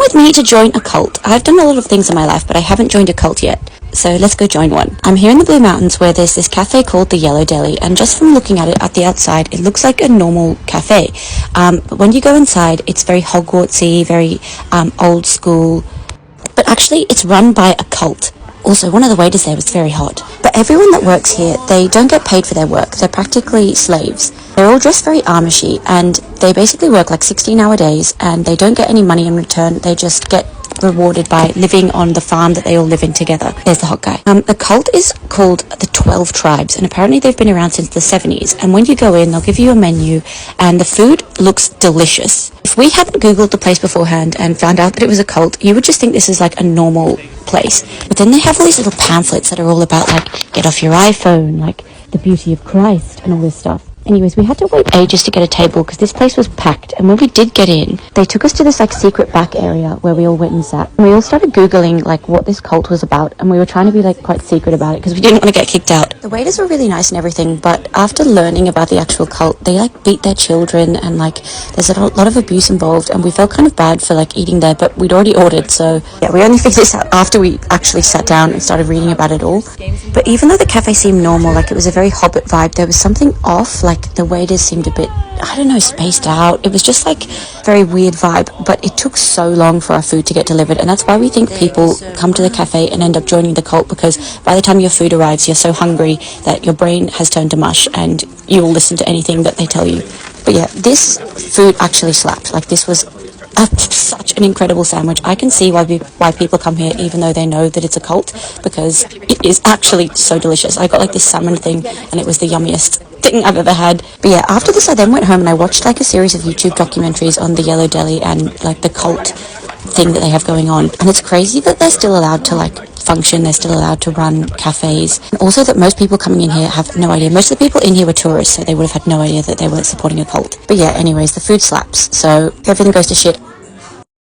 with me to join a cult. I've done a lot of things in my life, but I haven't joined a cult yet. So let's go join one. I'm here in the Blue Mountains where there's this cafe called the Yellow Deli, and just from looking at it at the outside, it looks like a normal cafe. But when you go inside, it's very Hogwartsy, very old school. But actually, it's run by a cult. Also, one of the waiters there was very hot. But everyone that works here, they don't get paid for their work. They're practically slaves. They're all dressed very Amishy, and they basically work like 16-hour days, and they don't get any money in return. They just get rewarded by living on the farm that they all live in together. There's the hot guy. The cult is called the 12 Tribes, and apparently they've been around since the 70s. And when you go in, they'll give you a menu, and the food looks delicious. If we hadn't Googled the place beforehand and found out that it was a cult, you would just think this is like a normal place. But then they have all these little pamphlets that are all about, like, get off your iPhone, like the beauty of Christ and all this stuff. Anyways, we had to wait ages to get a table because this place was packed, and when we did get in, they took us to this like secret back area where we all went and sat. And we all started Googling like what this cult was about, and we were trying to be like quite secret about it because we didn't want to get kicked out. The waiters were really nice and everything, but after learning about the actual cult, they like beat their children, and like there's a lot of abuse involved, and we felt kind of bad for like eating there, but we'd already ordered, so yeah, we only figured this out after we actually sat down and started reading about it all. But even though the cafe seemed normal, like it was a very Hobbit vibe, there was something off. Like the waiters seemed a bit, I don't know, spaced out. It was just like very weird vibe, but it took so long for our food to get delivered, and that's why we think people come to the cafe and end up joining the cult, because by the time your food arrives, you're so hungry that your brain has turned to mush and you will listen to anything that they tell you. But yeah, this food actually slapped. Like, this was such an incredible sandwich. I can see why people come here even though they know that it's a cult, because it is actually so delicious. I got like this salmon thing, and it was the yummiest thing I've ever had. But yeah, after this I then went home and I watched like a series of YouTube documentaries on the Yellow Deli and like the cult thing that they have going on. And it's crazy that they're still allowed to like function, they're still allowed to run cafes, and also that most people coming in here have no idea. Most of the people in here were tourists, so they would have had no idea that they were supporting a cult. But yeah, anyways, the food slaps, so if everything goes to shit,